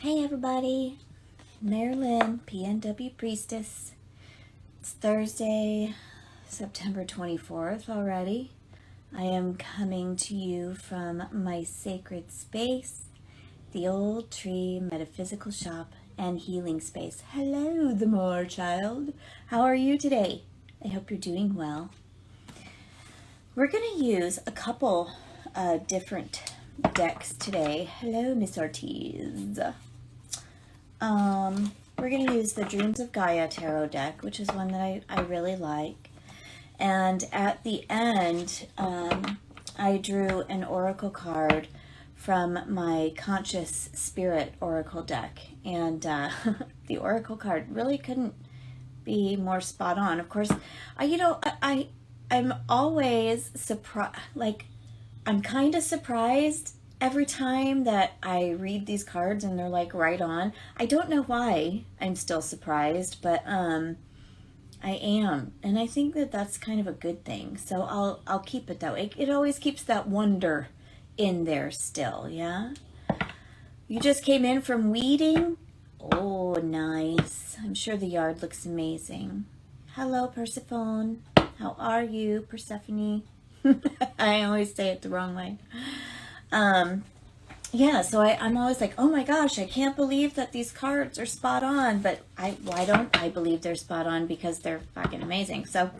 Hey everybody, Marilyn, PNW Priestess. It's Thursday, September 24th already. I am coming to you from my sacred space, the Old Tree Metaphysical Shop and Healing Space. Hello, the Moor child. How are you today? I hope you're doing well. We're going to use a couple different decks today. Hello, Miss Ortiz. We're going to use the Dreams of Gaia Tarot deck, which is one that I really like. And at the end, I drew an oracle card from my Conscious Spirit Oracle deck. And the oracle card really couldn't be more spot on. Of course, I'm always surprised, I'm kind of surprised every time that I read these cards and they're like right on. I don't know why I'm still surprised, but I am, and I think that that's kind of a good thing. So I'll keep it that way. It always keeps that wonder in there still. Yeah. You just came in from weeding. Oh, nice. I'm sure the yard looks amazing. Hello, Persephone. How are you, Persephone? I always say it the wrong way. Yeah, so I'm always like, oh my gosh, I can't believe that these cards are spot on. But why don't I believe they're spot on? Because they're fucking amazing. So,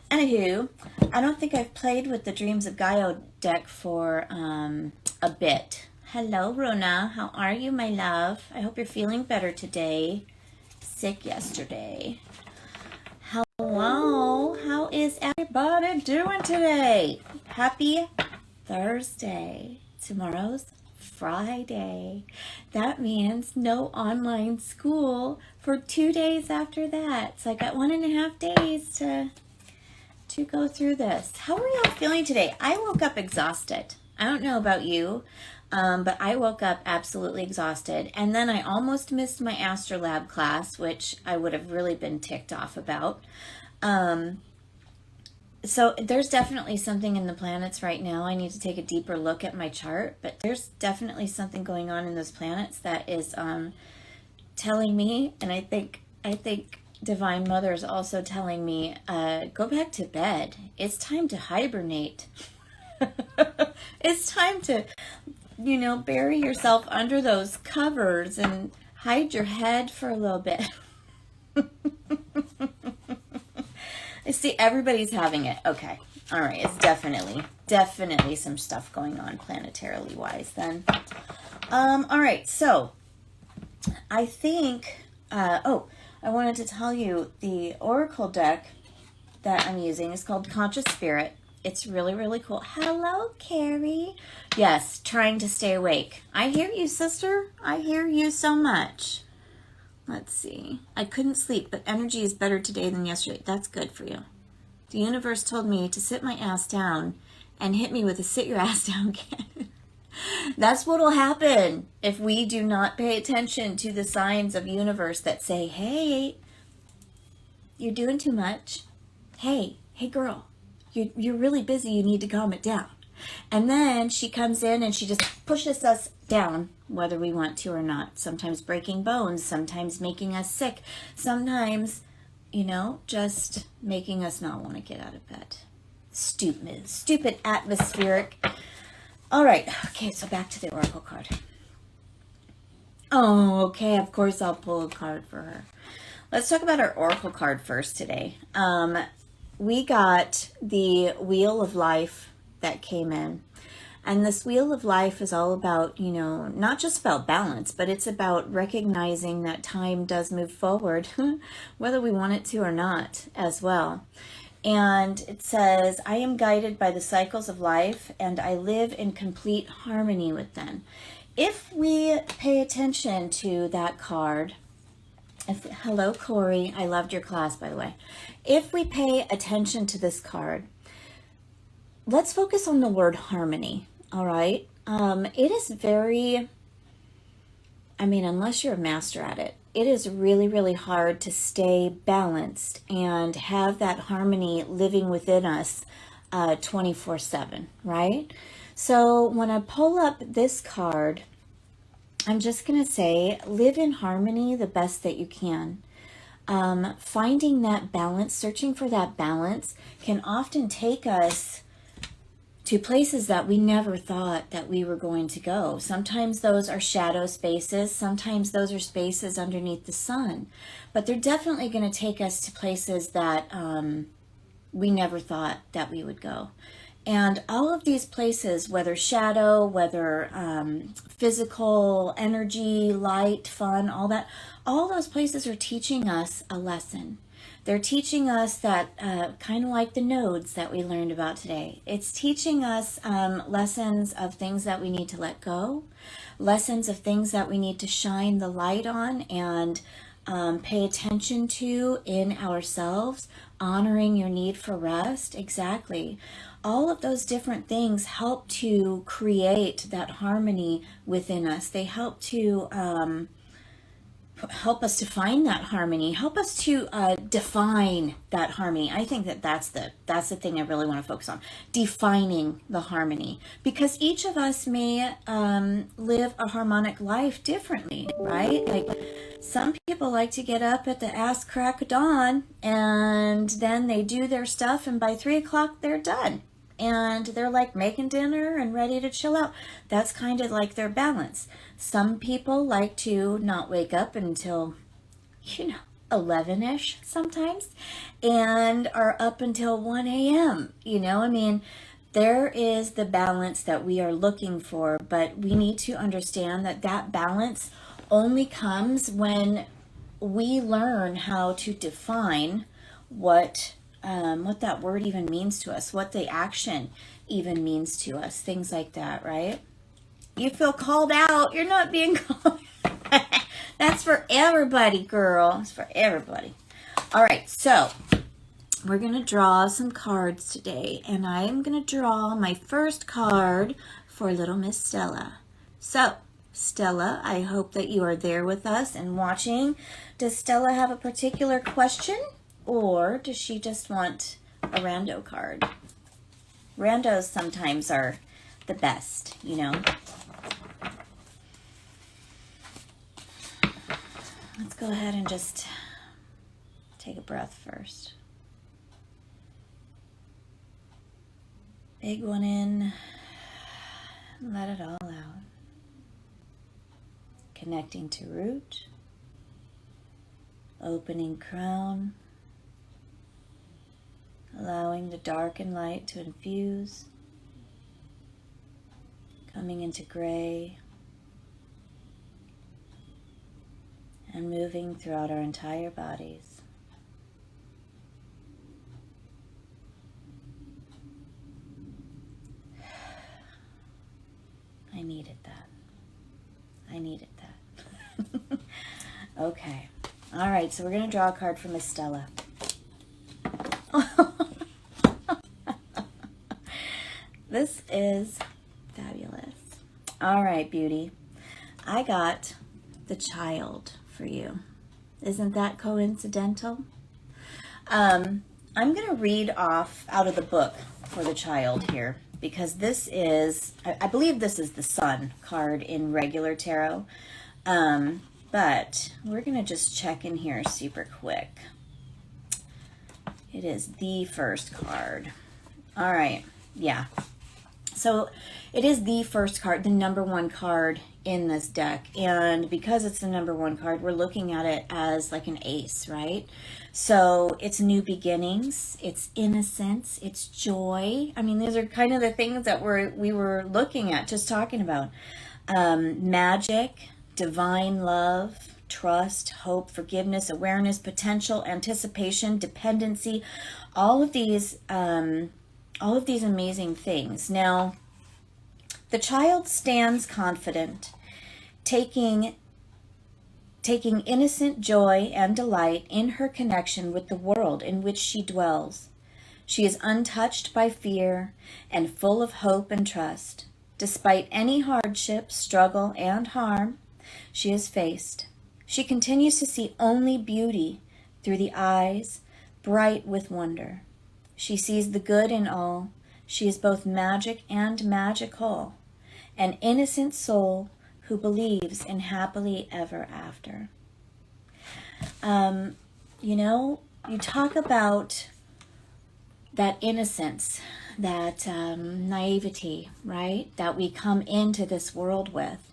anywho, I don't think I've played with the Dreams of Gaia deck for a bit. Hello, Rona. How are you, my love? I hope you're feeling better today. Sick yesterday. Hello. How is everybody doing today? Happy Thursday. Tomorrow's Friday. That means no online school for 2 days after that. So I got 1.5 days to go through this. How are y'all feeling today? I woke up exhausted. I don't know about you, but I woke up absolutely exhausted. And then I almost missed my Astrolab class, which I would have really been ticked off about. So there's definitely something in the planets right now. I need to take a deeper look at my chart, but there's definitely something going on in those planets that is telling me, and I think Divine Mother is also telling me, go back to bed. It's time to hibernate. It's time to, bury yourself under those covers and hide your head for a little bit. I see everybody's having it. Okay. All right. It's definitely some stuff going on planetarily wise then. All right. So I think, I wanted to tell you the Oracle deck that I'm using is called Conscious Spirit. It's really, really cool. Hello, Carrie. Yes. Trying to stay awake. I hear you, sister. I hear you so much. Let's see. I couldn't sleep, but energy is better today than yesterday. That's good for you. The universe told me to sit my ass down and hit me with a sit your ass down cannon. That's what will happen if we do not pay attention to the signs of universe that say, hey, you're doing too much. Hey girl, you're really busy. You need to calm it down. And then she comes in and she just pushes us down, whether we want to or not. Sometimes breaking bones, sometimes making us sick, sometimes, just making us not want to get out of bed. Stupid atmospheric. All right. Okay, so back to the Oracle card. Oh, okay. Of course I'll pull a card for her. Let's talk about our Oracle card first today. We got the Wheel of Life that came in. And this Wheel of Life is all about, not just about balance, but it's about recognizing that time does move forward, whether we want it to or not as well. And it says, I am guided by the cycles of life and I live in complete harmony with them. If we pay attention to that card, hello, Corey. I loved your class, by the way. If we pay attention to this card, let's focus on the word harmony. All right. It is very, unless you're a master at it, it is really, really hard to stay balanced and have that harmony living within us 24/7, right? So when I pull up this card, I'm just going to say, live in harmony the best that you can. Finding that balance, searching for that balance can often take us to places that we never thought that we were going to go. Sometimes those are shadow spaces. Sometimes those are spaces underneath the sun. But they're definitely going to take us to places that we never thought that we would go. And all of these places, whether shadow, whether physical, energy, light, fun, all that, all those places are teaching us a lesson. They're teaching us that, kind of like the nodes that we learned about today. It's teaching us lessons of things that we need to let go, lessons of things that we need to shine the light on and pay attention to in ourselves, honoring your need for rest. Exactly. All of those different things help to create that harmony within us. They help to help us to find that harmony, help us to define that harmony. I think that that's the thing I really want to focus on, defining the harmony, because each of us may live a harmonic life differently, right? Like some people like to get up at the ass crack of dawn and then they do their stuff and by 3 o'clock they're done. And they're like making dinner and ready to chill out. That's kind of like their balance. Some people like to not wake up until, 11-ish sometimes, and are up until 1 a.m. I mean, there is the balance that we are looking for, but we need to understand that that balance only comes when we learn how to define what that word even means to us, what the action even means to us, things like that, right? You feel called out. You're not being called. That's for everybody, girl. It's for everybody. All right, so we're going to draw some cards today, and I'm going to draw my first card for little Miss Stella. So, Stella, I hope that you are there with us and watching. Does Stella have a particular question? Or does she just want a rando card? Randos sometimes are the best, Let's go ahead and just take a breath first. Big one in. Let it all out. Connecting to root. Opening crown. Allowing the dark and light to infuse, coming into gray, and moving throughout our entire bodies. I needed that. Okay. All right, so we're going to draw a card for Miss Stella. This is fabulous. All right, beauty. I got the Child for you. Isn't that coincidental? I'm going to read off out of the book for the Child here, because this is, I believe this is the Sun card in regular tarot. But we're going to just check in here super quick. It is the first card. All right. Yeah. So it is the first card, the number one card in this deck. And because it's the number one card, we're looking at it as like an ace, right? So it's new beginnings, it's innocence, it's joy. I mean, these are kind of the things that we were looking at, just talking about. Magic, divine love, trust, hope, forgiveness, awareness, potential, anticipation, dependency, all of these amazing things. Now, the Child stands confident, taking innocent joy and delight in her connection with the world in which she dwells. She is untouched by fear and full of hope and trust. Despite any hardship, struggle, and harm she has faced, she continues to see only beauty through the eyes bright with wonder. She sees the good in all. She is both magic and magical, an innocent soul who believes in happily ever after. You know, you talk about that innocence, that naivety, right? That we come into this world with.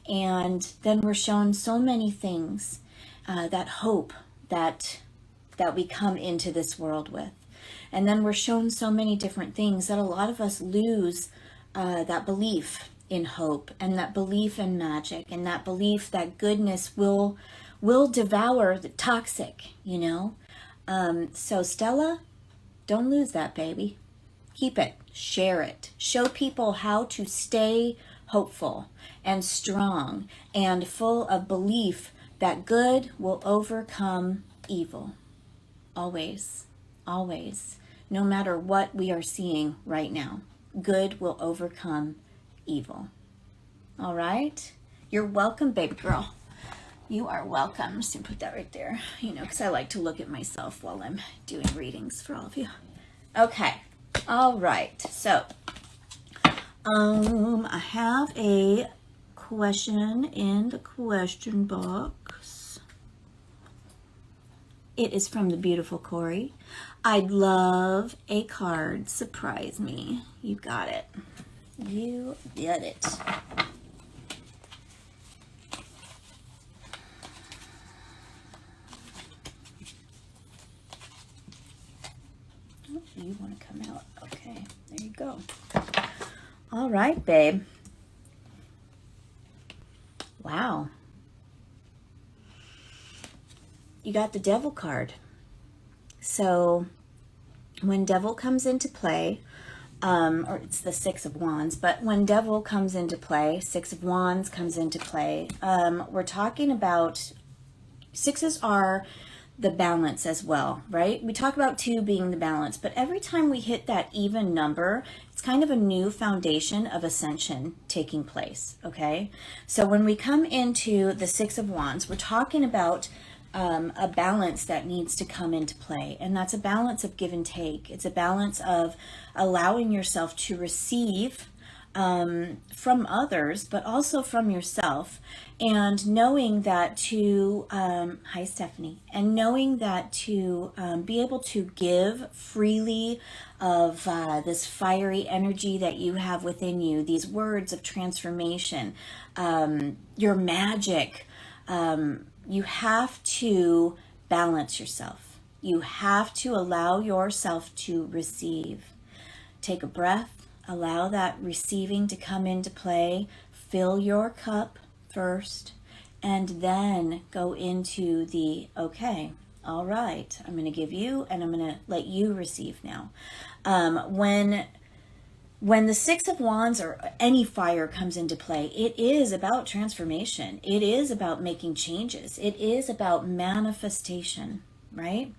And then we're shown so many things, that hope that we come into this world with. And then we're shown so many different things that a lot of us lose that belief in hope, and that belief in magic, and that belief that goodness will devour the toxic, you know. So Stella, don't lose that, baby. Keep it, share it, show people how to stay hopeful and strong and full of belief that good will overcome evil. Always, always, no matter what we are seeing right now, good will overcome evil. All right? You're welcome, baby girl. You are welcome. I'm just gonna put that right there, you know, because I like to look at myself while I'm doing readings for all of you. Okay. All right. So, I have a question in the question box. It is from the beautiful Corey. I'd love a card. Surprise me. You got it. You get it. Oh, you want to come out. Okay, there you go. All right, babe. Wow. You got the Devil card. So when Devil comes into play, or it's the Six of Wands, but when Devil comes into play, Six of Wands comes into play, we're talking about, sixes are the balance as well, right? We talk about two being the balance, but every time we hit that even number, it's kind of a new foundation of ascension taking place, okay? So when we come into the Six of Wands, we're talking about a balance that needs to come into play, and that's a balance of give and take. It's a balance of allowing yourself to receive from others, but also from yourself, and knowing that to, hi Stephanie, and knowing that to be able to give freely of this fiery energy that you have within you, these words of transformation, your magic. You have to balance yourself. You have to allow yourself to receive. Take a breath, allow that receiving to come into play, fill your cup first, and then go into the, okay, all right, I'm going to give you, and I'm going to let you receive now. When the Six of Wands or any fire comes into play, it is about transformation. It is about making changes. It is about manifestation, right?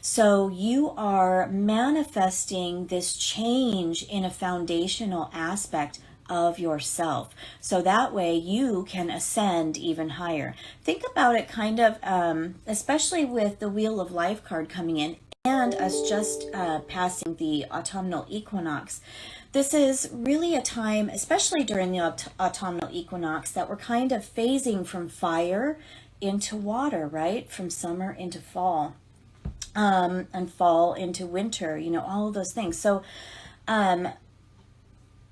So you are manifesting this change in a foundational aspect of yourself. So that way you can ascend even higher. Think about it kind of, especially with the Wheel of Life card coming in and us just passing the autumnal equinox. This is really a time, especially during the autumnal equinox, that we're kind of phasing from fire into water, right? From summer into fall, and fall into winter, you know, all of those things. So I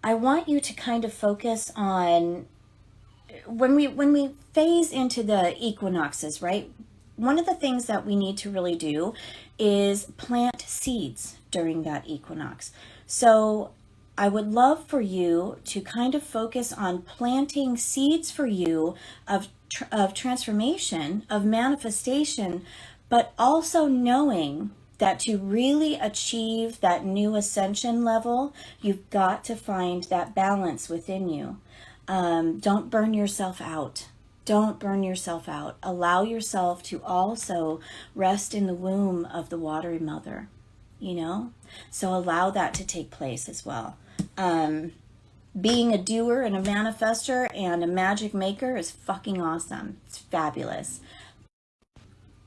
want you to kind of focus on when we phase into the equinoxes, right? One of the things that we need to really do is plant seeds during that equinox. So I would love for you to kind of focus on planting seeds for you of transformation, of manifestation, but also knowing that to really achieve that new ascension level, you've got to find that balance within you. Don't burn yourself out. Don't burn yourself out. Allow yourself to also rest in the womb of the watery mother, you know? So allow that to take place as well. Being a doer and a manifester and a magic maker is fucking awesome. It's fabulous.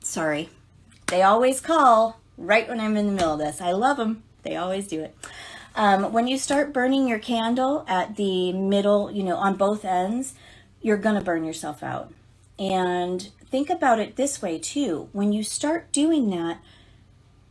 Sorry. They always call right when I'm in the middle of this. I love them. They always do it. When you start burning your candle at the middle, you know, on both ends, you're going to burn yourself out. And think about it this way too. When you start doing that,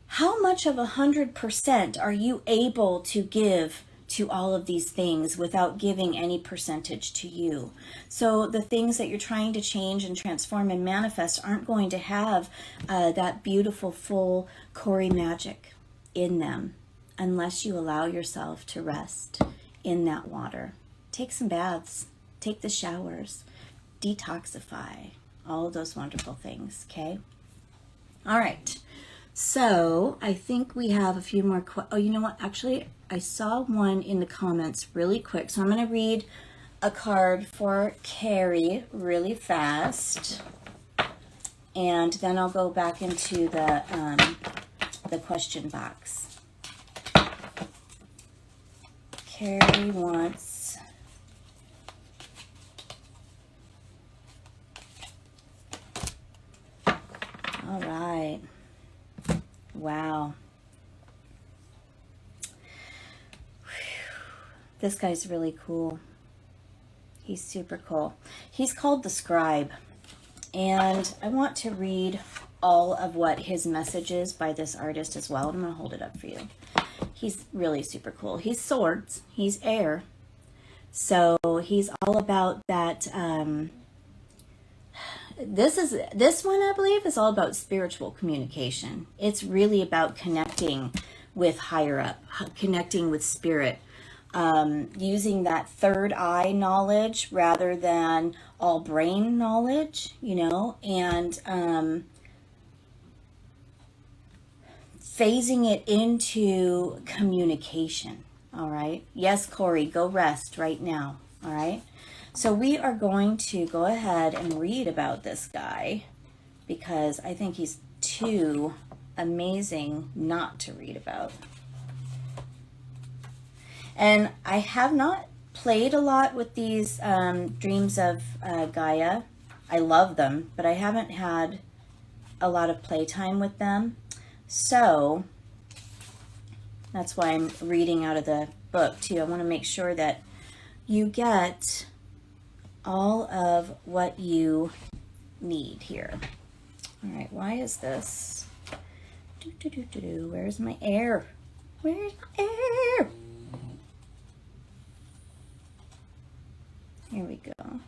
how much of 100% are you able to give to all of these things without giving any percentage to you? So the things that you're trying to change and transform and manifest aren't going to have that beautiful full Cori magic in them unless you allow yourself to rest in that water. Take some baths, take the showers, detoxify, all of those wonderful things, okay? All right. So I think we have a few more. Oh, you know what? Actually, I saw one in the comments really quick. So I'm going to read a card for Carrie really fast. And then I'll go back into the question box. Carrie wants... All right. Wow. This guy's really cool. He's super cool. He's called the Scribe. And I want to read all of what his message is by this artist as well. I'm going to hold it up for you. He's really super cool. He's swords. He's air. So he's all about that. This one, I believe, is all about spiritual communication. It's really about connecting with higher up, connecting with spirit, using that third eye knowledge rather than all brain knowledge, you know, and phasing it into communication. All right. Yes, Cori, go rest right now. All right. So we are going to go ahead and read about this guy because I think he's too amazing not to read about. And I have not played a lot with these Dreams of Gaia. I love them, but I haven't had a lot of playtime with them. So that's why I'm reading out of the book too. I want to make sure that you get all of what you need here. All right, why is this? Where's my air? Where's my air? Here we go.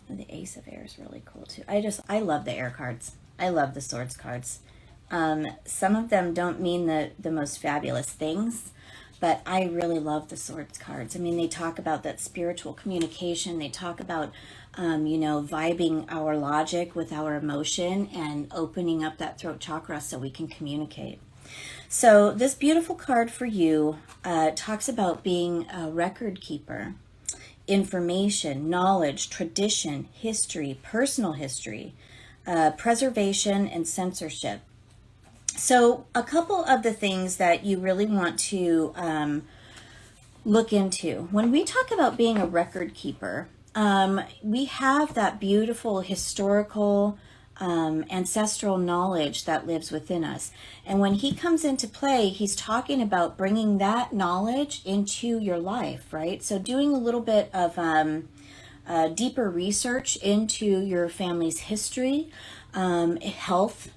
The Ace of Air is really cool too. I love the air cards. I love the swords cards. Some of them don't mean the most fabulous things, but I really love the swords cards. I mean, they talk about that spiritual communication. They talk about, you know, vibing our logic with our emotion and opening up that throat chakra so we can communicate. So this beautiful card for you talks about being a record keeper, information, knowledge, tradition, history, personal history, preservation, and censorship. So a couple of the things that you really want to look into. When we talk about being a record keeper, we have that beautiful historical ancestral knowledge that lives within us. And when he comes into play, he's talking about bringing that knowledge into your life, right? So doing a little bit of deeper research into your family's history, health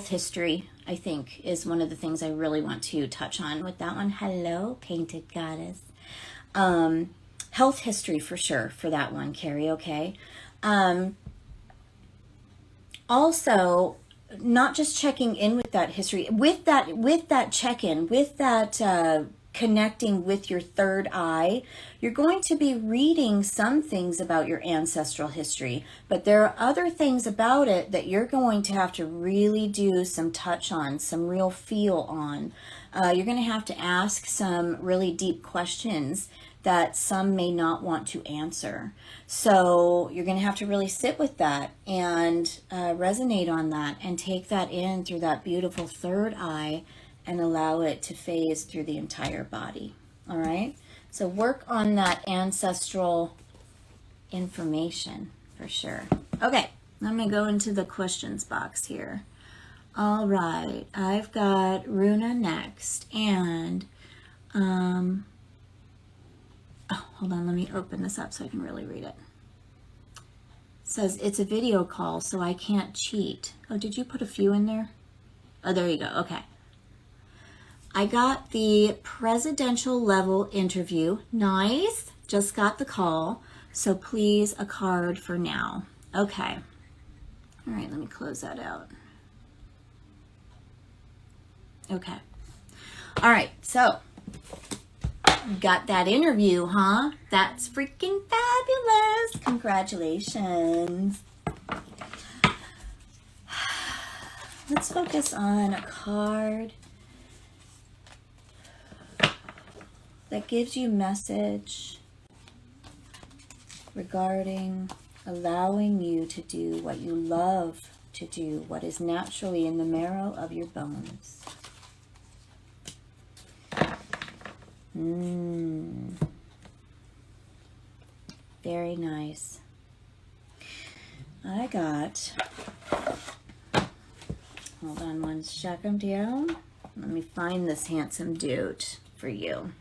history, I think, is one of the things I really want to touch on with that one. Hello, Painted Goddess. Health history for sure for that one, Carrie, okay? Also, not just checking in with that history, with that check-in, with that connecting with your third eye, you're going to be reading some things about your ancestral history, but there are other things about it that you're going to have to really do some touch on, some real feel on. You're going to have to ask some really deep questions that some may not want to answer. So you're going to have to really sit with that and resonate on that and take that in through that beautiful third eye and allow it to phase through the entire body. All right? So work on that ancestral information for sure. Okay, I'm going to go into the questions box here. All right, I've got Runa next, and oh, Hold on, let me open this up so I can really read it. It says, it's a video call, so I can't cheat. Oh, did you put a few in there? Oh, there you go. Okay. I got the presidential level interview. Nice. Just got the call. So please, a card for now. Okay. All right, let me close that out. Okay. All right, so got that interview, huh? That's freaking fabulous. Congratulations. Let's focus on a card that gives you message regarding allowing you to do what you love to do, what is naturally in the marrow of your bones. Very nice. I got, hold on one second here. Let me find this handsome dude for you.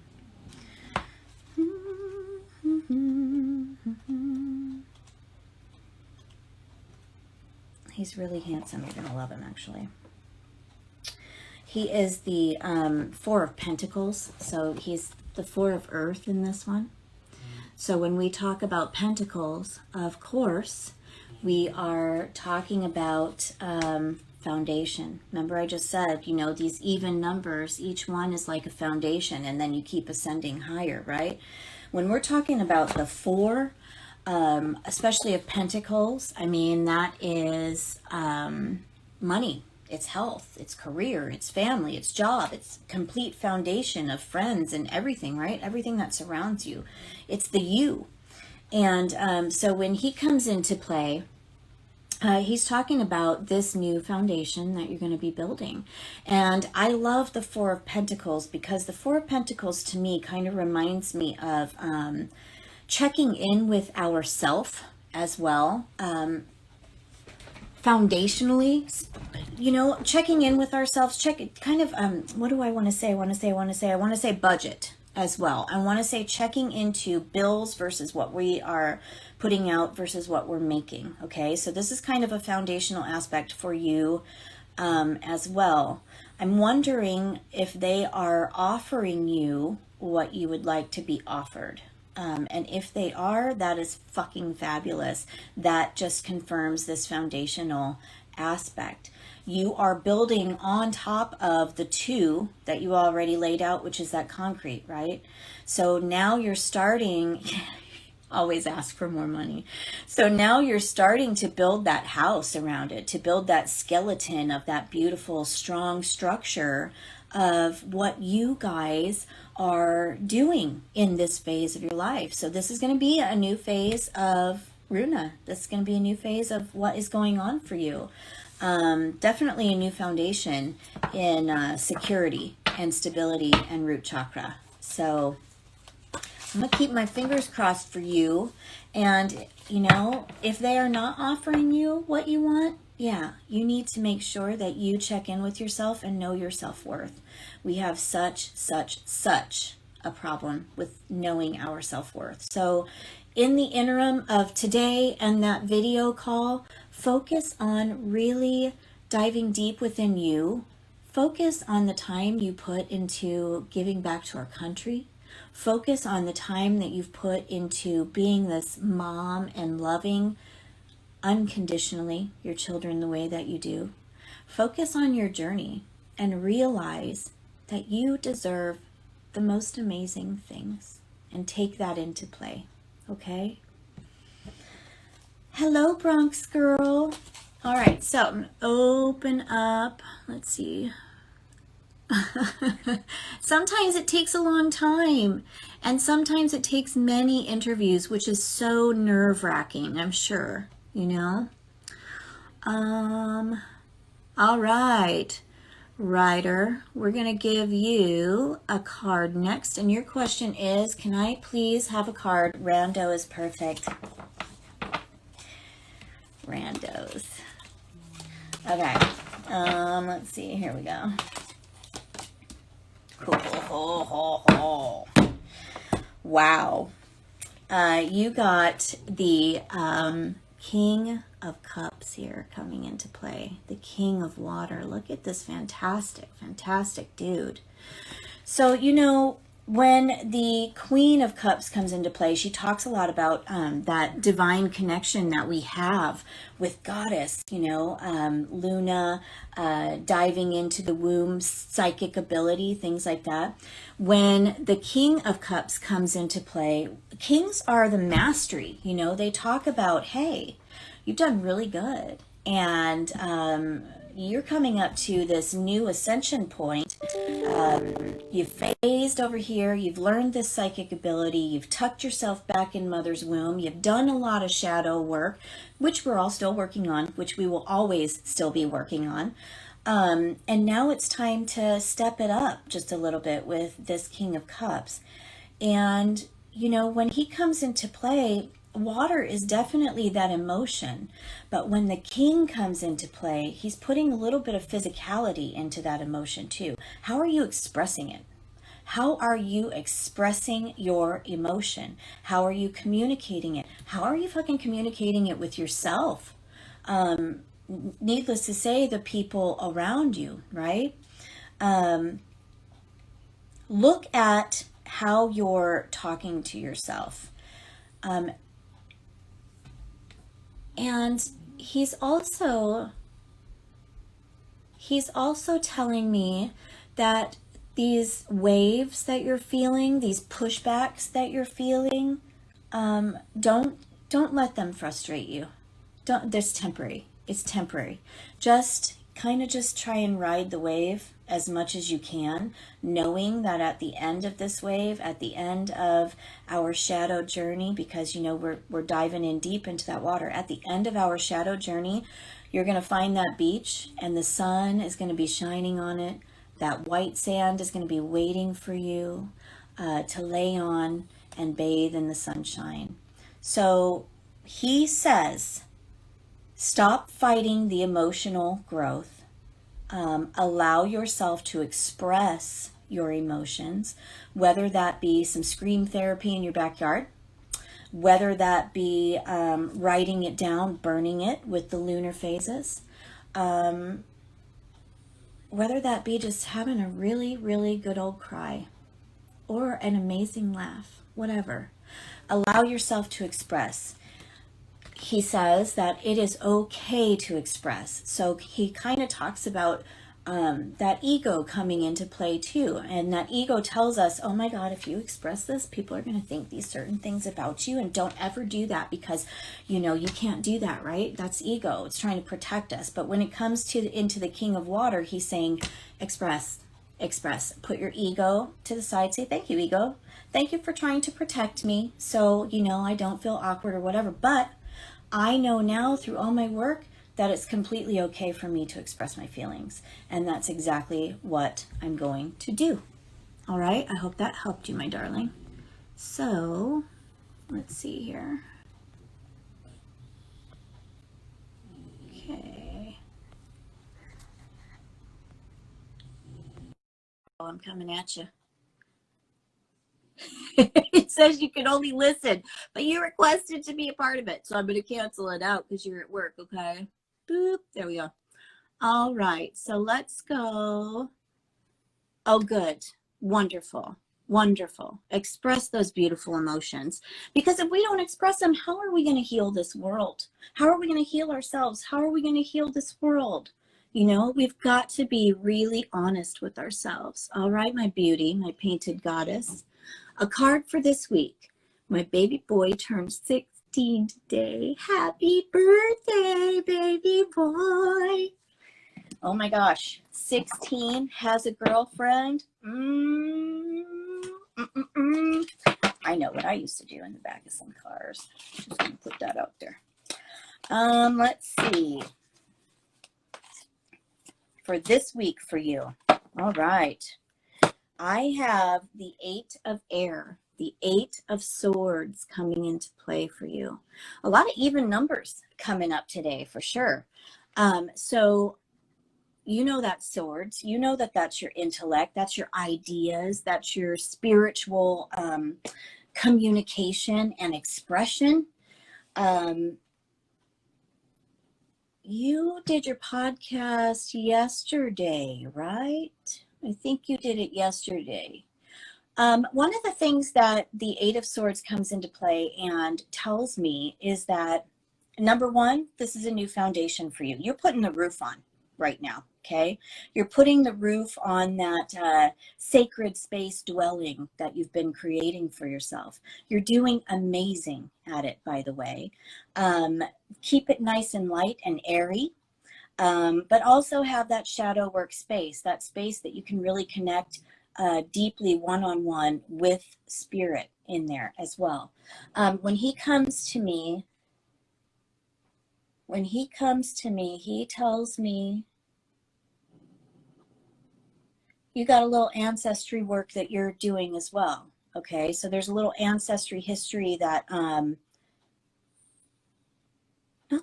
He's really handsome. You're going to love him, actually. He is the Four of Pentacles. So he's the Four of Earth in this one. So when we talk about Pentacles, of course, we are talking about foundation. Remember I just said, you know, these even numbers, each one is like a foundation, and then you keep ascending higher, right? When we're talking about the four, especially of Pentacles, I mean, that is money, it's health, it's career, it's family, it's job, it's complete foundation of friends and everything, right? Everything that surrounds you. It's the you. And so when he comes into play, he's talking about this new foundation that you're going to be building. And I love the Four of Pentacles because the Four of Pentacles to me kind of reminds me of checking in with ourself as well. Foundationally, you know, checking in with ourselves, what do I want to say? I want to say budget as well. I want to say checking into bills versus what we are putting out versus what we're making. Okay, so this is kind of a foundational aspect for you as well. I'm wondering if they are offering you what you would like to be offered. And if they are, that is fucking fabulous. That just confirms this foundational aspect. You are building on top of the two that you already laid out, which is that concrete, right? So now you're starting, always ask for more money. So now you're starting to build that house around it, to build that skeleton of that beautiful, strong structure of what you guys are doing in this phase of your life. So this is going to be a new phase of Runa. This is going to be a new phase of what is going on for you. Definitely a new foundation in security and stability and root chakra. So I'm going to keep my fingers crossed for you. And, you know, if they are not offering you what you want, yeah, you need to make sure that you check in with yourself and know your self-worth. We have such a problem with knowing our self-worth. So in the interim of today and that video call, focus on really diving deep within you. Focus on the time you put into giving back to our country. Focus on the time that you've put into being this mom and loving unconditionally your children the way that you do. Focus on your journey and realize that you deserve the most amazing things and take that into play. Okay? Hello, Bronx girl. All right, so I'm gonna open up. Let's see. Sometimes it takes a long time, and sometimes it takes many interviews, which is so nerve-wracking, I'm sure, you know? All right, Ryder, we're gonna give you a card next, and your question is, can I please have a card? Rando is perfect. Randos. Okay, let's see, here we go. Cool. Wow. You got the King of Cups here coming into play. The King of Water. Look at this fantastic, fantastic dude. So, you know, when the Queen of Cups comes into play, she talks a lot about that divine connection that we have with Goddess, you know, Luna, diving into the womb, psychic ability, things like that. When the King of Cups comes into play, kings are the mastery, you know, they talk about, hey, you've done really good. And you're coming up to this new ascension point. You've phased over here. You've learned this psychic ability. You've tucked yourself back in mother's womb. You've done a lot of shadow work, which we're all still working on, which we will always still be working on. And now it's time to step it up just a little bit with this King of Cups. And, you know, when he comes into play, water is definitely that emotion, but when the king comes into play, he's putting a little bit of physicality into that emotion too. How are you expressing it? How are you expressing your emotion? How are you communicating it? How are you fucking communicating it with yourself? Needless to say, the people around you, right? Look at how you're talking to yourself. And he's also telling me that these waves that you're feeling, these pushbacks that you're feeling, don't let them frustrate you. There's temporary. It's temporary. Just try and ride the wave as much as you can, knowing that at the end of this wave, at the end of our shadow journey, because you know we're diving in deep into that water, at the end of our shadow journey, you're going to find that beach and the sun is going to be shining on it. That white sand is going to be waiting for you to lay on and bathe in the sunshine. So he says, stop fighting the emotional growth. Allow yourself to express your emotions, whether that be some scream therapy in your backyard, whether that be writing it down, burning it with the lunar phases, whether that be just having a really, really good old cry or an amazing laugh, whatever. Allow yourself to express. He says that it is okay to express. So he kind of talks about that ego coming into play too. And that ego tells us, oh my God, if you express this, people are going to think these certain things about you, and don't ever do that because, you know, you can't do that, right? That's ego. It's trying to protect us. But when it comes to into the King of Water, he's saying, express. Put your ego to the side. Say, thank you, ego. Thank you for trying to protect me. So, you know, I don't feel awkward or whatever. But I know now through all my work that it's completely okay for me to express my feelings. And that's exactly what I'm going to do. All right. I hope that helped you, my darling. So let's see here. Okay. Oh, I'm coming at you. It says you can only listen, but you requested to be a part of it. So I'm going to cancel it out because you're at work, okay? Boop. There we go. All right. So let's go. Oh, good. Wonderful. Wonderful. Express those beautiful emotions. Because if we don't express them, how are we going to heal this world? How are we going to heal ourselves? How are we going to heal this world? You know, we've got to be really honest with ourselves. All right, my beauty, my painted goddess. A card for this week. My baby boy turned 16 today. Happy birthday, baby boy. Oh my gosh. 16, has a girlfriend. I know what I used to do in the back of some cars. Just gonna put that out there. Let's see. For this week for you. All right. I have the 8 of Air, the 8 of Swords coming into play for you. A lot of even numbers coming up today for sure. So you know that swords, you know that that's your intellect, that's your ideas, that's your spiritual communication and expression. You did your podcast yesterday, right? I think you did it yesterday. One of the things that the Eight of Swords comes into play and tells me is that, number one, this is a new foundation for you. You're putting the roof on right now, okay? You're putting the roof on that sacred space dwelling that you've been creating for yourself. You're doing amazing at it, by the way. Keep it nice and light and airy. But also have that shadow work space, that space that you can really connect deeply one-on-one with spirit in there as well. When he comes to me, he tells me you got a little ancestry work that you're doing as well. Okay, so there's a little ancestry history that not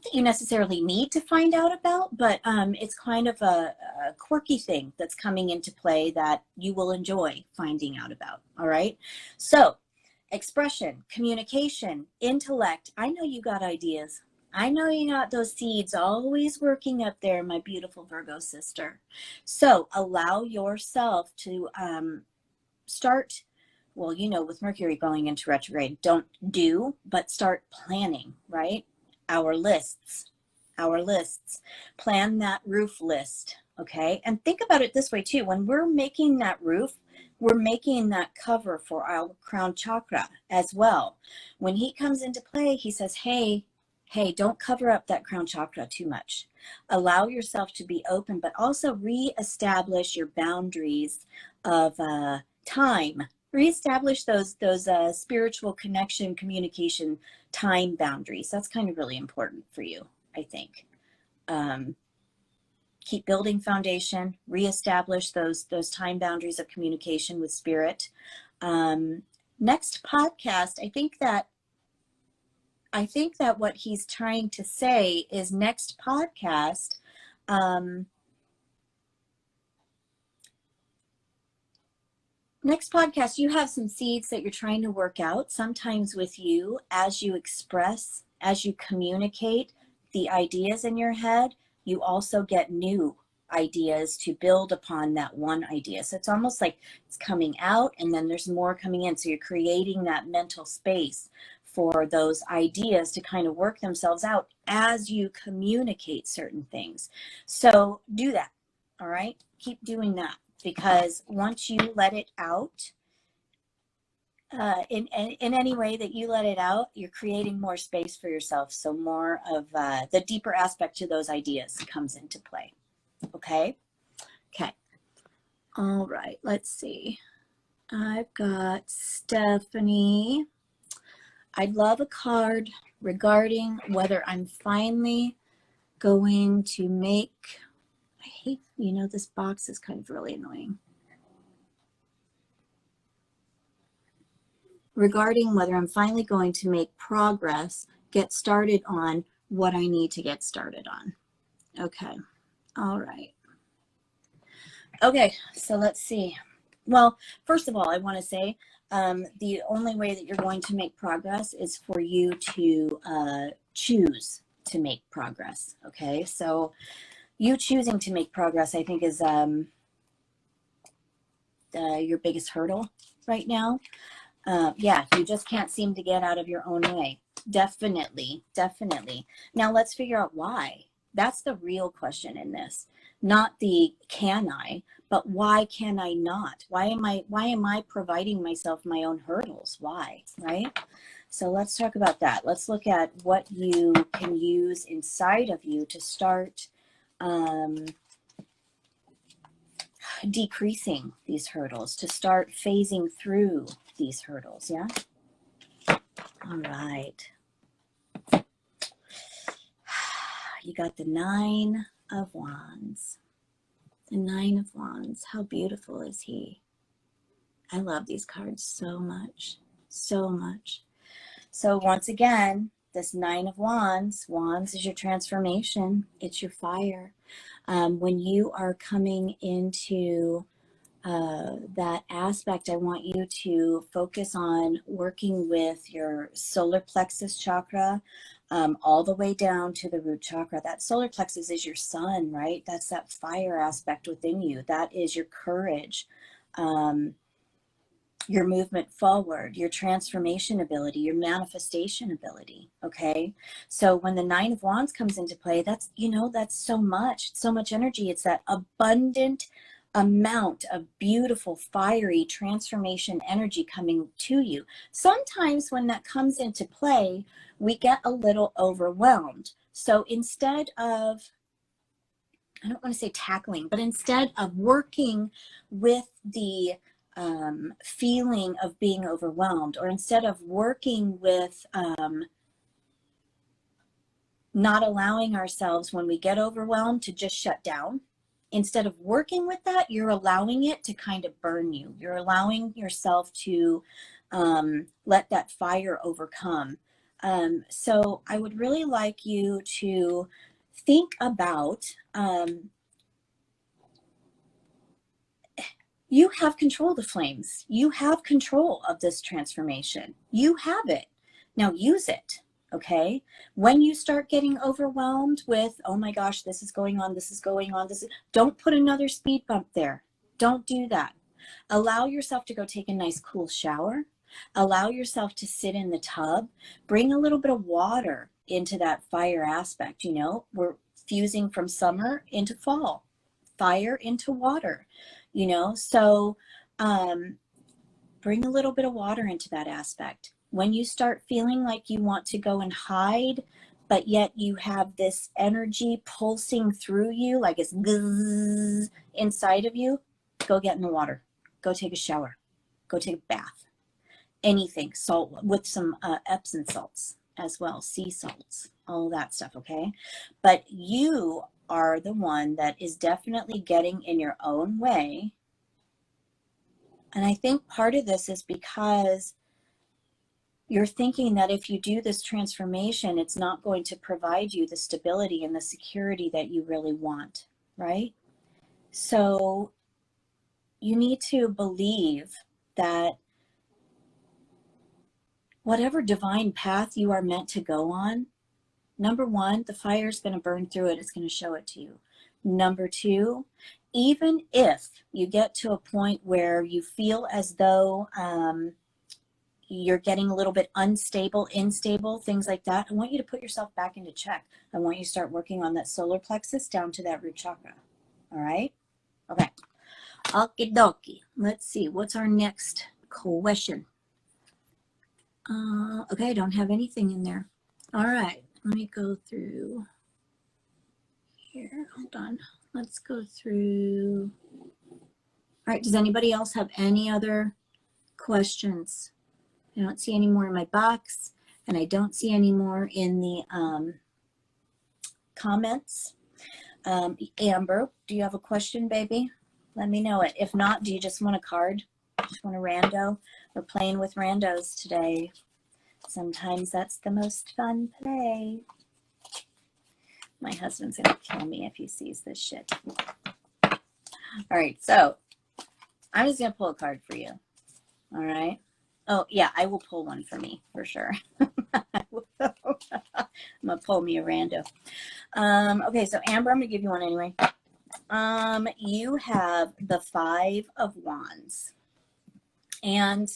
that you necessarily need to find out about, but it's kind of a quirky thing that's coming into play that you will enjoy finding out about. All right. So expression, communication, intellect. I know you got ideas. I know you got those seeds always working up there, my beautiful Virgo sister. So allow yourself to start, well, you know, with Mercury going into retrograde, don't do, but start planning, right? Our lists, plan that roof list. Okay. And think about it this way too. When we're making that roof, we're making that cover for our crown chakra as well. When he comes into play, he says, hey, don't cover up that crown chakra too much. Allow yourself to be open, but also reestablish your boundaries of time. Reestablish those spiritual connection, communication, time boundaries. That's kind of really important for you, I think. Keep building foundation, reestablish those time boundaries of communication with spirit. Next podcast, I think that what he's trying to say is next podcast, you have some seeds that you're trying to work out, sometimes with you, as you express, as you communicate the ideas in your head, you also get new ideas to build upon that one idea. So it's almost like it's coming out and then there's more coming in. So you're creating that mental space for those ideas to kind of work themselves out as you communicate certain things. So do that. All right. Keep doing that, because once you let it out, in any way that you let it out, you're creating more space for yourself. So more of the deeper aspect to those ideas comes into play. Okay. All right. Let's see. I've got Stephanie. I'd love a card regarding whether I'm finally going to make, I hate, this box is kind of really annoying. Regarding whether I'm finally going to make progress, get started on what I need to get started on. Okay. All right. Okay. So let's see. Well, first of all, I want to say the only way that you're going to make progress is for you to choose to make progress. Okay. So you choosing to make progress, I think, is your biggest hurdle right now. Yeah, you just can't seem to get out of your own way. Definitely. Now let's figure out why. That's the real question in this. Not the can I, but why can I not? Why am I providing myself my own hurdles? Why, right? So let's talk about that. Let's look at what you can use inside of you to start decreasing these hurdles, to start phasing through these hurdles. Yeah. All right. You got the Nine of Wands. The Nine of Wands. How beautiful is he? I love these cards so much. So once again, this Nine of Wands is your transformation. It's your fire. When you are coming into that aspect, I want you to focus on working with your solar plexus chakra, all the way down to the root chakra. That solar plexus is your sun, right? That's that fire aspect within you. That is your courage, your movement forward, your transformation ability, your manifestation ability. Okay. So when the Nine of Wands comes into play, that's, you know, that's so much energy. It's that abundant amount of beautiful, fiery transformation energy coming to you. Sometimes when that comes into play, we get a little overwhelmed. So instead of, I don't want to say tackling, but instead of working with the feeling of being overwhelmed, or instead of working with not allowing ourselves when we get overwhelmed to just shut down, instead of working with that, you're allowing it to kind of burn you. You're allowing yourself to let that fire overcome. So I would really like you to think about, you have control of the flames. You have control of this transformation. You have it. Now use it. Okay. When you start getting overwhelmed with, oh my gosh, this is going on, don't put another speed bump there. Don't do that. Allow yourself to go take a nice cool shower. Allow yourself to sit in the tub. Bring a little bit of water into that fire aspect. You know, we're fusing from summer into fall, fire into water, you know, so bring a little bit of water into that aspect. When you start feeling like you want to go and hide, but yet you have this energy pulsing through you, like it's inside of you, go get in the water. Go take a shower. Go take a bath. Anything, salt with some Epsom salts as well, sea salts, all that stuff, okay? But you are the one that is definitely getting in your own way. And I think part of this is because you're thinking that if you do this transformation, it's not going to provide you the stability and the security that you really want, right? So you need to believe that whatever divine path you are meant to go on, number one, the fire is going to burn through it. It's going to show it to you. Number two, even if you get to a point where you feel as though you're getting a little bit unstable, instable, things like that, I want you to put yourself back into check. I want you to start working on that solar plexus down to that root chakra. All right? Okay. Okie dokie. Let's see. What's our next question? Okay, I don't have anything in there. All right. Let me go through here. Hold on. Let's go through. All right. Does anybody else have any other questions? I don't see any more in my box, and I don't see any more in the comments. Amber, do you have a question, baby? Let me know it. If not, do you just want a card? Just want a rando? We're playing with randos today. Sometimes that's the most fun play. My husband's going to kill me if he sees this shit. All right, so I'm just going to pull a card for you. All right. Oh, yeah, I will pull one for me, for sure. I'm going to pull me a rando. Okay, so Amber, I'm going to give you one anyway. You have the Five of Wands. And,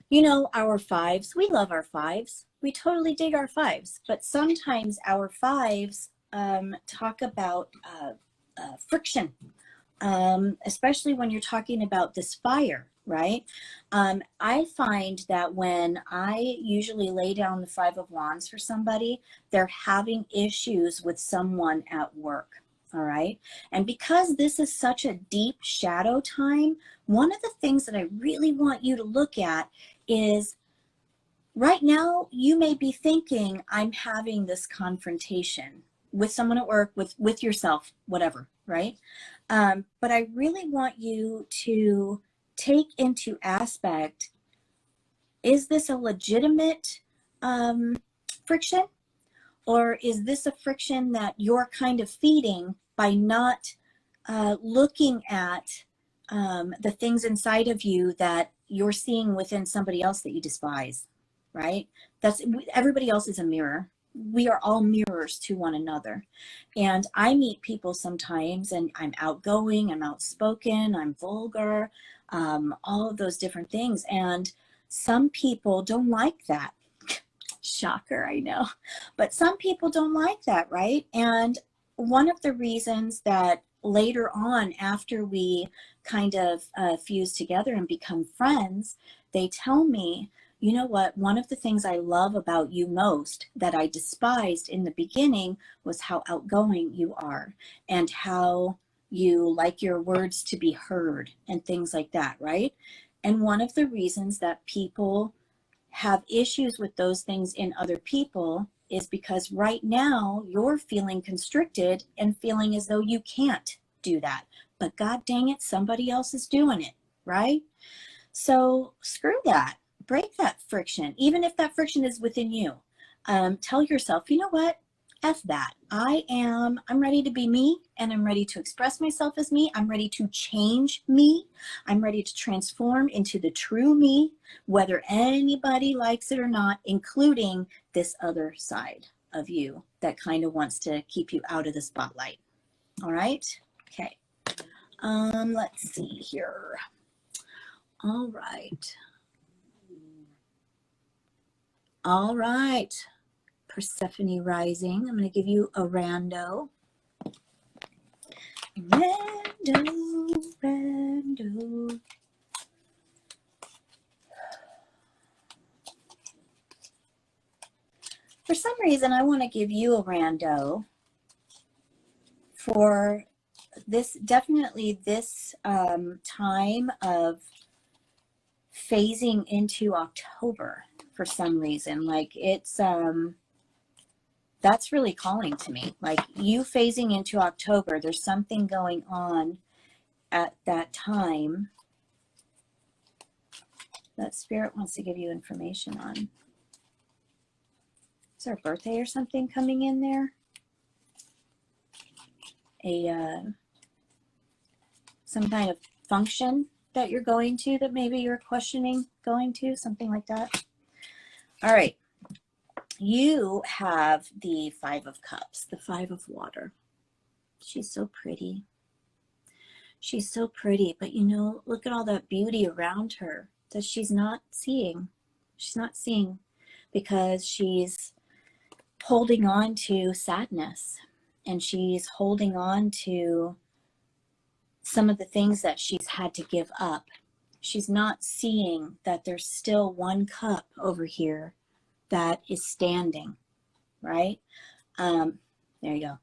you know, our fives, we love our fives. We totally dig our fives. But sometimes our fives talk about friction, especially when you're talking about this fire. Right? I find that when I usually lay down the Five of Wands for somebody, they're having issues with someone at work. All right. And because this is such a deep shadow time, one of the things that I really want you to look at is right now, you may be thinking, I'm having this confrontation with someone at work, with yourself, whatever. Right. But I really want you to take into aspect, is this a legitimate friction, or is this a friction that you're kind of feeding by not looking at the things inside of you that you're seeing within somebody else that you despise, right? That's, everybody else is a mirror. We are all mirrors to one another. And I meet people sometimes and I'm outgoing, I'm outspoken, I'm vulgar, all of those different things. And some people don't like that. Shocker, I know. But some people don't like that, right? And one of the reasons that later on, after we kind of fuse together and become friends, they tell me, you know what, one of the things I love about you most that I despised in the beginning was how outgoing you are and how you like your words to be heard and things like that, right? And one of the reasons that people have issues with those things in other people is because right now you're feeling constricted and feeling as though you can't do that. But God dang it, somebody else is doing it, right? So screw that. Break that friction, even if that friction is within you. Tell yourself, you know what? F that. I'm ready to be me, and I'm ready to express myself as me. I'm ready to change me. I'm ready to transform into the true me, whether anybody likes it or not, including this other side of you that kind of wants to keep you out of the spotlight. All right? Okay. Let's see here. All right. All right. Persephone rising. I'm going to give you a rando. Rando. For some reason, I want to give you a rando for this, definitely this time of phasing into October for some reason. Like it's, that's really calling to me. Like you phasing into October, there's something going on at that time that Spirit wants to give you information on. Is there a birthday or something coming in there? Some kind of function that you're going to that maybe you're questioning going to, something like that. All right. You have the Five of Cups, the Five of Water. She's so pretty. She's so pretty, but you know, look at all that beauty around her that she's not seeing. She's not seeing because she's holding on to sadness and she's holding on to some of the things that she's had to give up. She's not seeing that there's still one cup over here that is standing, right? There you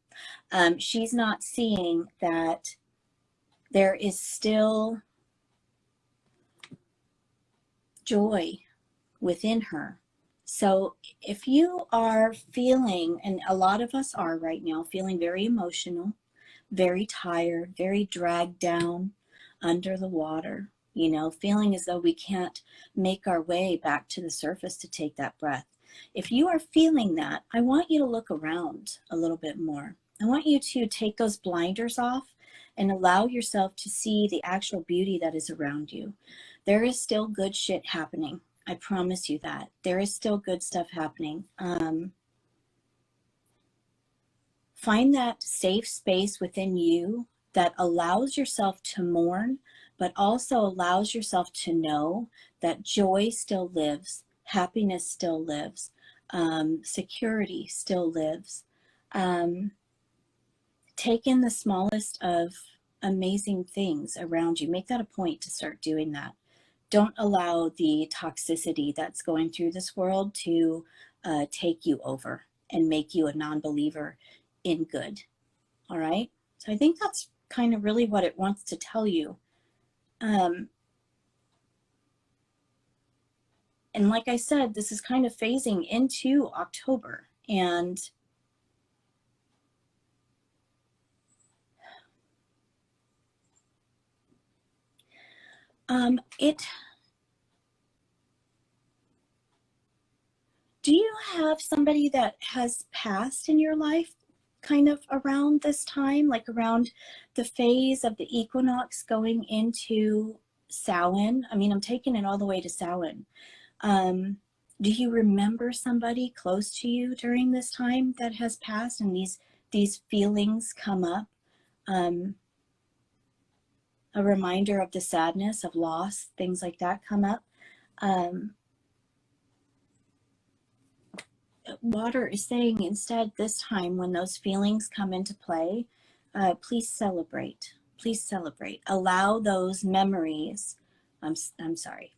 go. She's not seeing that there is still joy within her. So if you are feeling, and a lot of us are right now, feeling very emotional, very tired, very dragged down under the water, you know, feeling as though we can't make our way back to the surface to take that breath. If you are feeling that, I want you to look around a little bit more. I want you to take those blinders off and allow yourself to see the actual beauty that is around you. There is still good shit happening. I promise you that. There is still good stuff happening. Find that safe space within you that allows yourself to mourn, but also allows yourself to know that joy still lives, happiness still lives, security still lives. Take in the smallest of amazing things around you. Make that a point to start doing that. Don't allow the toxicity that's going through this world to take you over and make you a non-believer in good. All right. So I think that's kind of really what it wants to tell you. And like I said, this is kind of phasing into October, and do you have somebody that has passed in your life kind of around this time, like around the phase of the equinox going into Samhain. I mean, I'm taking it all the way to Samhain. Do you remember somebody close to you during this time that has passed and these feelings come up? A reminder of the sadness of loss, things like that come up. Water is saying instead this time when those feelings come into play, please celebrate. Please celebrate. Allow those memories. I'm sorry.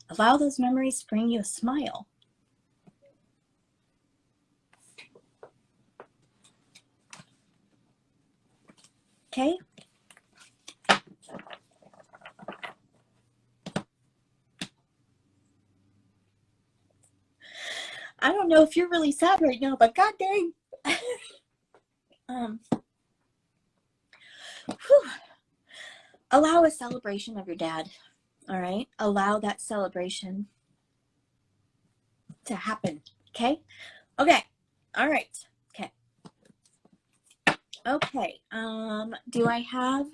Allow those memories to bring you a smile. Okay? I don't know if you're really sad right now, but god dang. Allow a celebration of your dad. All right? Allow that celebration to happen. Okay? Okay. All right. Okay. Okay. Do I have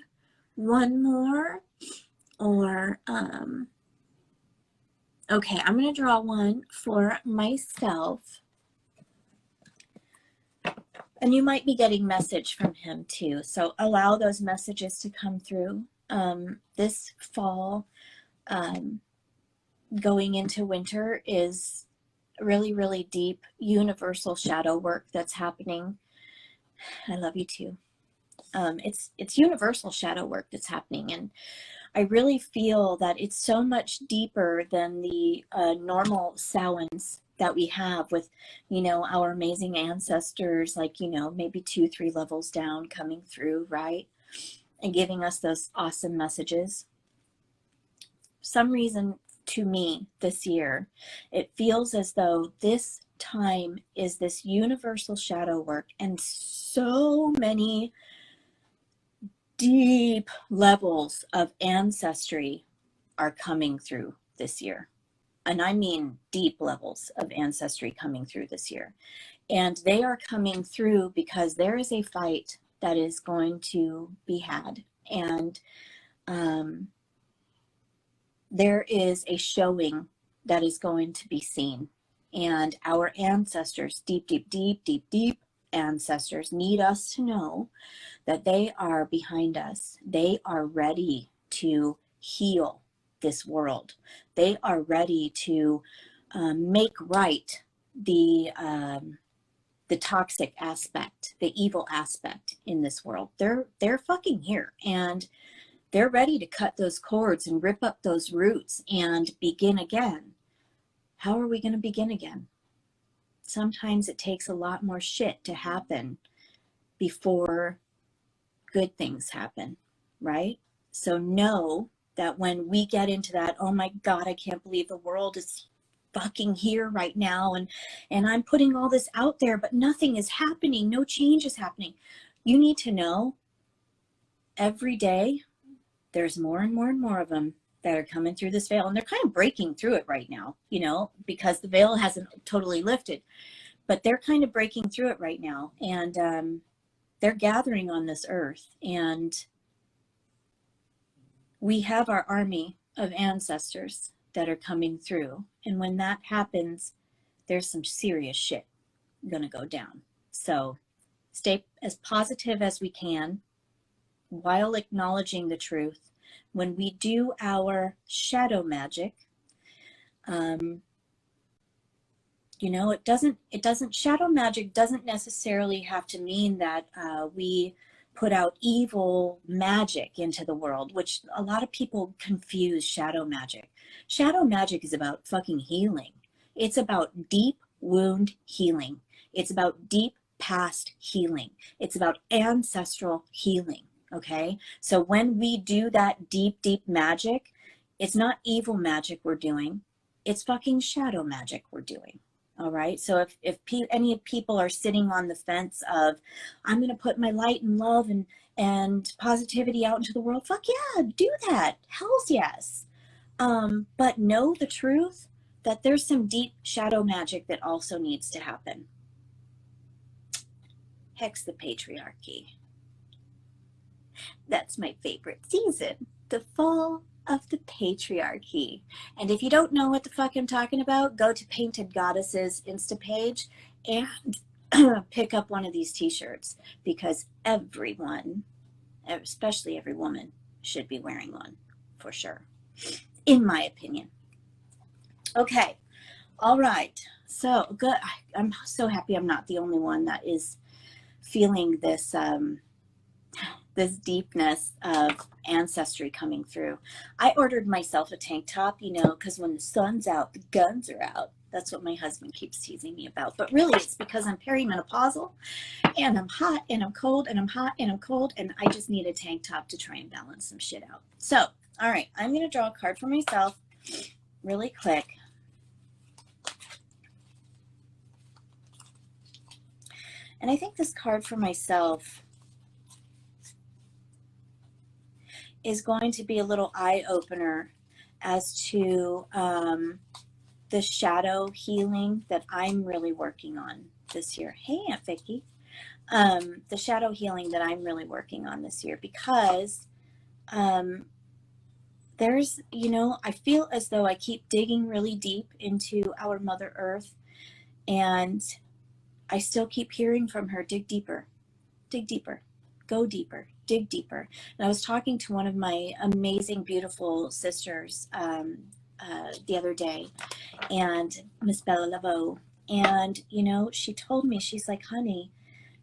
one more? Or okay, I'm going to draw one for myself. And you might be getting message from him too. So allow those messages to come through. This fall, going into winter is really, really deep universal shadow work that's happening. I love you too. It's universal shadow work that's happening, and I really feel that it's so much deeper than the normal Samhains that we have with, our amazing ancestors, like, maybe 2-3 levels down coming through, right? And giving us those awesome messages. Some reason to me this year, it feels as though this time is this universal shadow work, and so many deep levels of ancestry are coming through this year. And I mean deep levels of ancestry coming through this year. And they are coming through because there is a fight that is going to be had. And there is a showing that is going to be seen. And our ancestors, deep ancestors, need us to know that they are behind us. They are ready to heal this world. They are ready to make right the toxic aspect, the evil aspect in this world. They're fucking here, and they're ready to cut those cords and rip up those roots and begin again. How are we going to begin again? Sometimes it takes a lot more shit to happen before good things happen, right? So know that when we get into that, oh my God, I can't believe the world is fucking here right now, and I'm putting all this out there, but nothing is happening, no change is happening. You need to know every day there's more and more and more of them that are coming through this veil, and they're kind of breaking through it right now, because the veil hasn't totally lifted, but they're kind of breaking through it right now, and they're gathering on this earth, and we have our army of ancestors that are coming through. And when that happens, there's some serious shit gonna go down. So stay as positive as we can while acknowledging the truth. When we do our shadow magic, shadow magic doesn't necessarily have to mean that we put out evil magic into the world, which a lot of people confuse shadow magic. Shadow magic is about fucking healing. It's about deep wound healing. It's about deep past healing. It's about ancestral healing, okay? So when we do that deep magic, it's not evil magic we're doing. It's fucking shadow magic we're doing. All right. So if any people are sitting on the fence of, I'm going to put my light and love and positivity out into the world, fuck yeah, do that. Hell's yes. But know the truth that there's some deep shadow magic that also needs to happen. Hex the Patriarchy. That's my favorite season, the fall of the patriarchy. And if you don't know what the fuck I'm talking about, go to Painted Goddesses Insta page and pick up one of these t-shirts, because everyone, especially every woman, should be wearing one for sure, in my opinion. Okay, all right, so good. I'm so happy I'm not the only one that is feeling this this deepness of ancestry coming through. I ordered myself a tank top, you know, because when the sun's out, the guns are out. That's what my husband keeps teasing me about. But really, it's because I'm perimenopausal, and I'm hot, and I'm cold, and I'm hot, and I'm cold, and I just need a tank top to try and balance some shit out. So, all right, I'm going to draw a card for myself really quick. And I think this card for myself is going to be a little eye-opener as to the shadow healing that I'm really working on this year. Hey, Aunt Vicky. The shadow healing that I'm really working on this year, because there's, you know, I feel as though I keep digging really deep into our Mother Earth, and I still keep hearing from her, dig deeper, go deeper, dig deeper. And I was talking to one of my amazing, beautiful sisters the other day, and Miss Bella Laveau, and, you know, she told me, she's like, honey,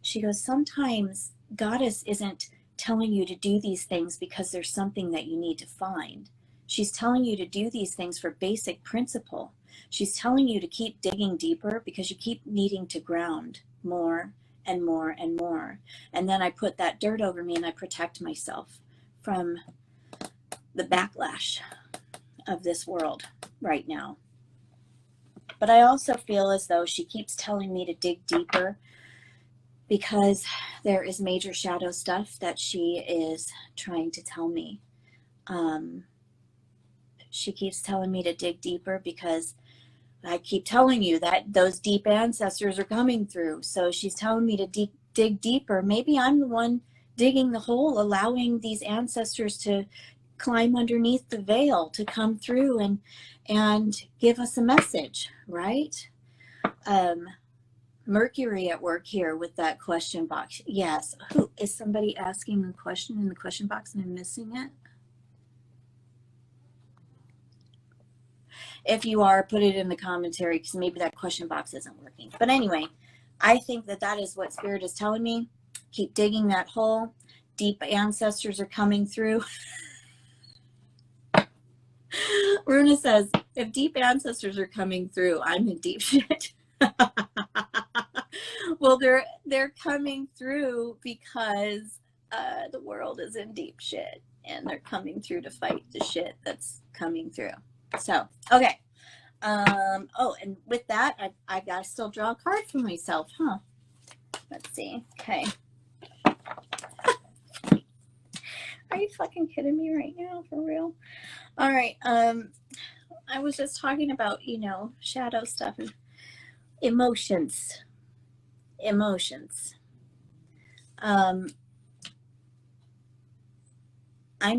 she goes, sometimes Goddess isn't telling you to do these things because there's something that you need to find. She's telling you to do these things for basic principle. She's telling you to keep digging deeper because you keep needing to ground more and more and more. And then I put that dirt over me and I protect myself from the backlash of this world right now. But I also feel as though she keeps telling me to dig deeper because there is major shadow stuff that she is trying to tell me. She keeps telling me to dig deeper because I keep telling you that those deep ancestors are coming through. So she's telling me to dig deeper. Maybe I'm the one digging the hole, allowing these ancestors to climb underneath the veil, to come through and give us a message, right? Mercury at work here with that question box. Yes. Who is somebody asking a question in the question box and I'm missing it? If you are, put it in the commentary, because maybe that question box isn't working. But anyway, I think that that is what Spirit is telling me. Keep digging that hole. Deep ancestors are coming through. Runa says, if deep ancestors are coming through, I'm in deep shit. Well, they're coming through because the world is in deep shit, and they're coming through to fight the shit that's coming through. So, okay. Oh, and with that, I gotta still draw a card for myself, huh? Let's see. Okay. Are you fucking kidding me right now? For real? All right. I was just talking about, you know, shadow stuff and emotions. I'm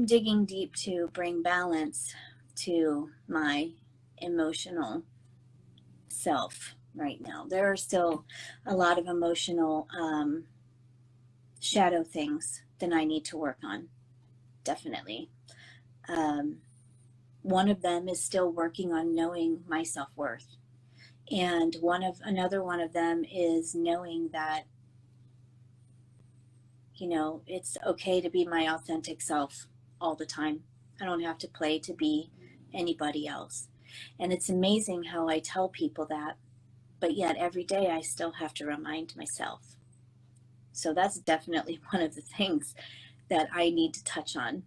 digging deep to bring balance to my emotional self right now. There are still a lot of emotional shadow things that I need to work on, definitely. One of them is still working on knowing my self-worth. And another one of them is knowing that, you know, it's okay to be my authentic self all the time. I don't have to play to be anybody else. And it's amazing how I tell people that, but yet every day I still have to remind myself. So that's definitely one of the things that I need to touch on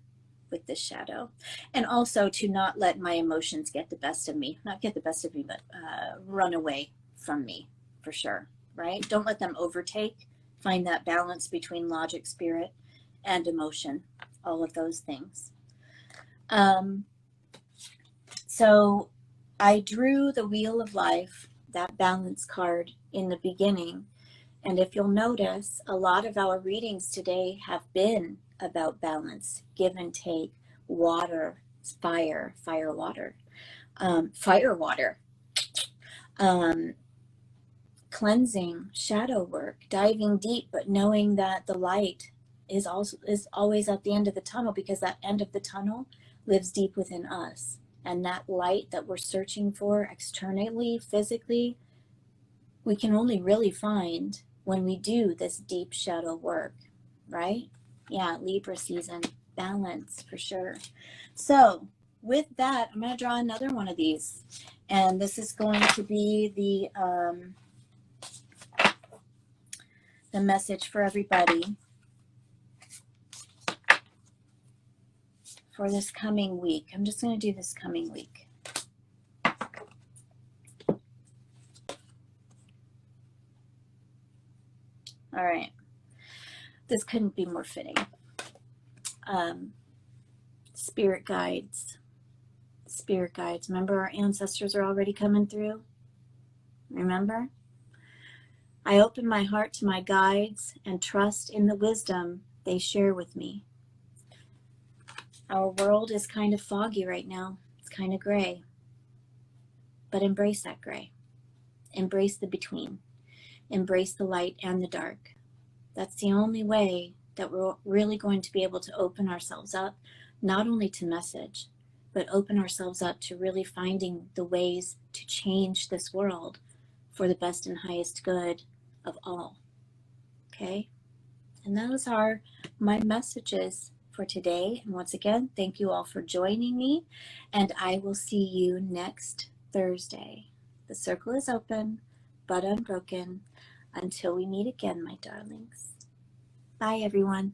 with this shadow. And also to not let my emotions get the best of me. Not get the best of me, but run away from me, for sure, right? Don't let them overtake. Find that balance between logic, spirit, and emotion. All of those things. So I drew the Wheel of Life, that balance card, in the beginning. And if you'll notice, a lot of our readings today have been about balance, give and take, water, fire, water, cleansing, shadow work, diving deep, but knowing that the light is always at the end of the tunnel, because that end of the tunnel lives deep within us. And that light that we're searching for externally, physically, we can only really find when we do this deep shadow work, right? Yeah, Libra season, balance for sure. So with that, I'm going to draw another one of these. And this is going to be the message for everybody for this coming week. I'm just going to do this coming week. All right. This couldn't be more fitting. Spirit guides. Spirit guides. Remember, our ancestors are already coming through? Remember? I open my heart to my guides and trust in the wisdom they share with me. Our world is kind of foggy right now. It's kind of gray. But embrace that gray. Embrace the between. Embrace the light and the dark. That's the only way that we're really going to be able to open ourselves up, not only to message, but open ourselves up to really finding the ways to change this world for the best and highest good of all. Okay? And those are my messages for today. And once again, thank you all for joining me, and I will see you next Thursday. The circle is open, but unbroken. Until we meet again, my darlings. Bye, everyone.